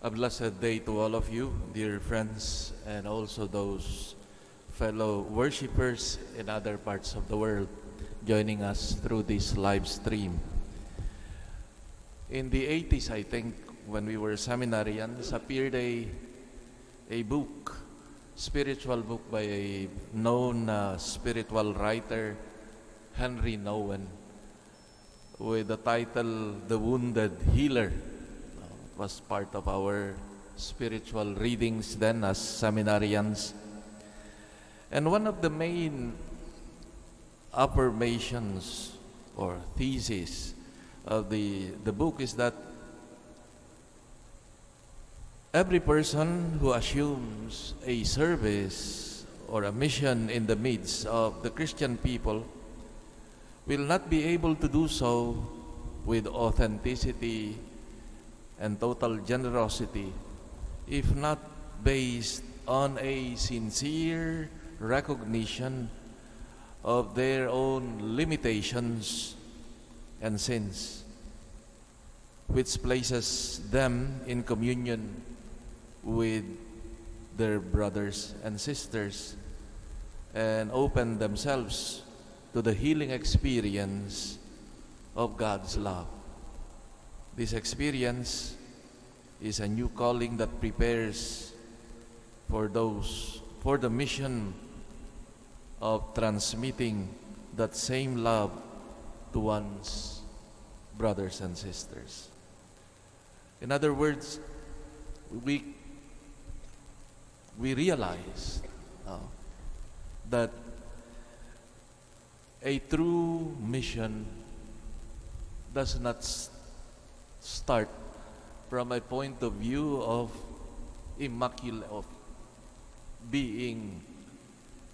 A blessed day to all of you, dear friends, and also those fellow worshipers in other parts of the world joining us through this live stream. In the 80s, I think, when we were seminarians, appeared a book, spiritual book by a known spiritual writer, Henry Nouwen, with the title, The Wounded Healer. It was part of our spiritual readings then as seminarians. And one of the main affirmations or thesis of the book is that every person who assumes a service or a mission in the midst of the Christian people will not be able to do so with authenticity and total generosity if not based on a sincere recognition of their own limitations and sins, which places them in communion with their brothers and sisters and open themselves to the healing experience of God's love. This experience is a new calling that prepares for the mission of transmitting that same love to one's brothers and sisters. In other words, we realize that a true mission does not start from a point of view of being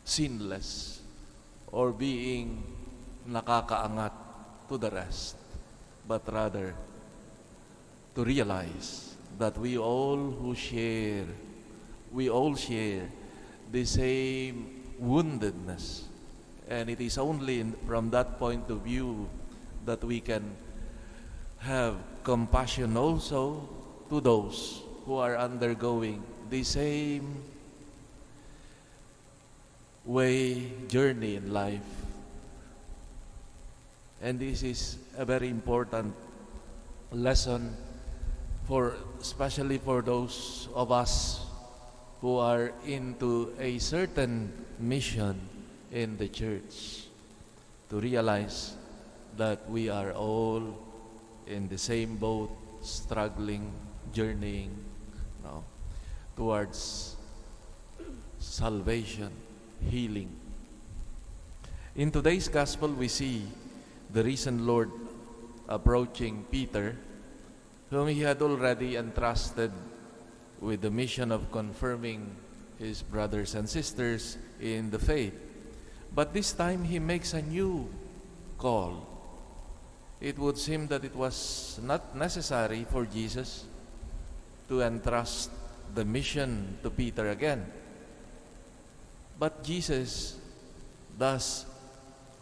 sinless or being nakakaangat to the rest, but rather to realize that we all share the same woundedness. And it is only from that point of view that we can have compassion also to those who are undergoing the same journey in life. And this is a very important lesson especially for those of us who are into a certain mission in the church, to realize that we are all in the same boat, struggling, journeying towards salvation, healing. In today's gospel, we see the risen Lord approaching Peter, whom he had already entrusted with the mission of confirming his brothers and sisters in the faith. But this time he makes a new call. It would seem that it was not necessary for Jesus to entrust the mission to Peter again. But Jesus does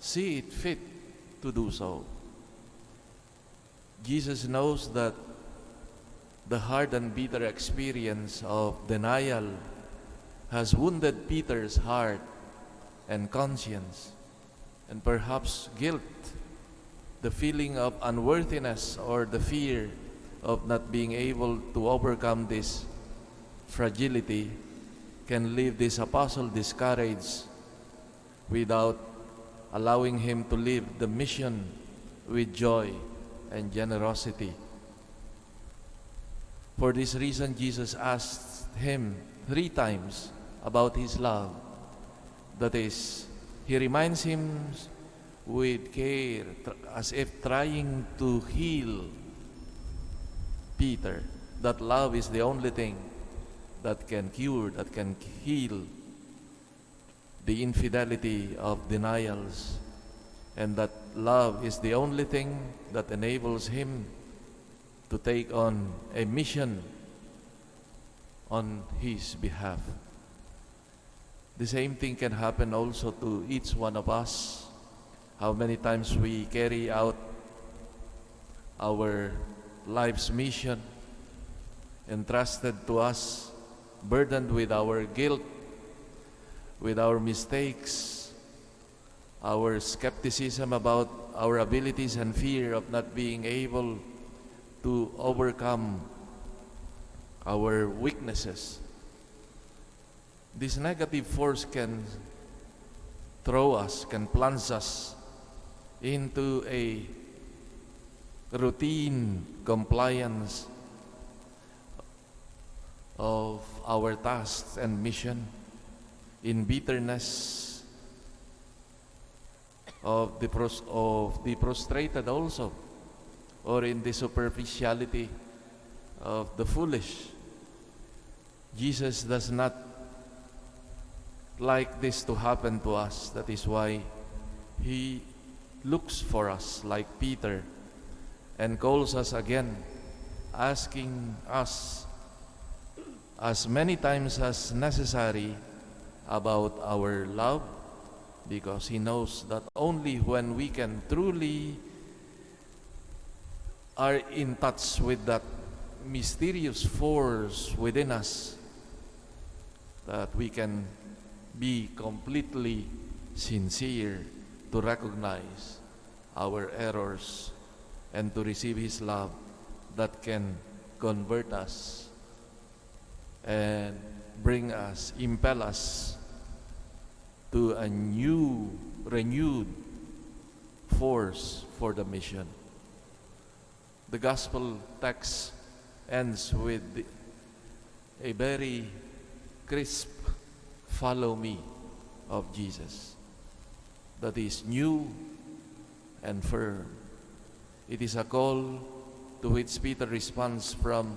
see it fit to do so. Jesus knows that the hard and bitter experience of denial has wounded Peter's heart and conscience, and perhaps guilt, the feeling of unworthiness or the fear of not being able to overcome this fragility can leave this apostle discouraged without allowing him to live the mission with joy and generosity. For this reason, Jesus asked him 3 times about his love. That is, he reminds him with care, as if trying to heal Peter, that love is the only thing that can cure, that can heal the infidelity of denials, and that love is the only thing that enables him to take on a mission on his behalf. The same thing can happen also to each one of us. How many times we carry out our life's mission entrusted to us, burdened with our guilt, with our mistakes, our skepticism about our abilities and fear of not being able to overcome our weaknesses. This negative force can throw us, can plunge us into a routine compliance of our tasks and mission, in bitterness of the prostrated also, or in the superficiality of the foolish. Jesus does not like this to happen to us. That is why He looks for us like Peter and calls us again, asking us as many times as necessary about our love, because He knows that only when we can truly are in touch with that mysterious force within us, that we can be completely sincere to recognize our errors and to receive His love that can convert us and bring us, impel us to a new, renewed force for the mission. The gospel text ends with a very crisp "Follow me" of Jesus, that is new and firm. It is a call to which Peter responds from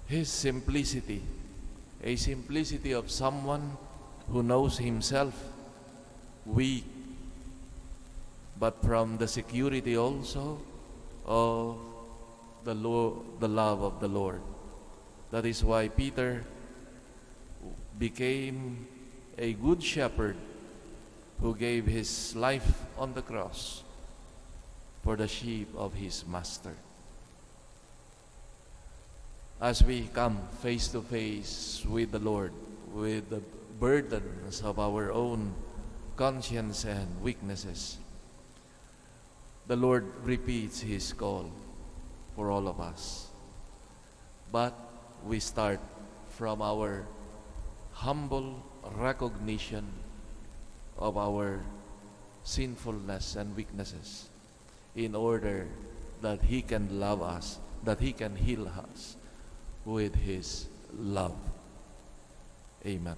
his simplicity, a simplicity of someone who knows himself weak, but from the security also of the love of the Lord. That is why Peter became a good shepherd who gave his life on the cross for the sheep of his master. As we come face to face with the Lord, with the burdens of our own conscience and weaknesses, the Lord repeats His call for all of us. But we start from our humble recognition of our sinfulness and weaknesses, in order that He can love us, that He can heal us with His love. Amen.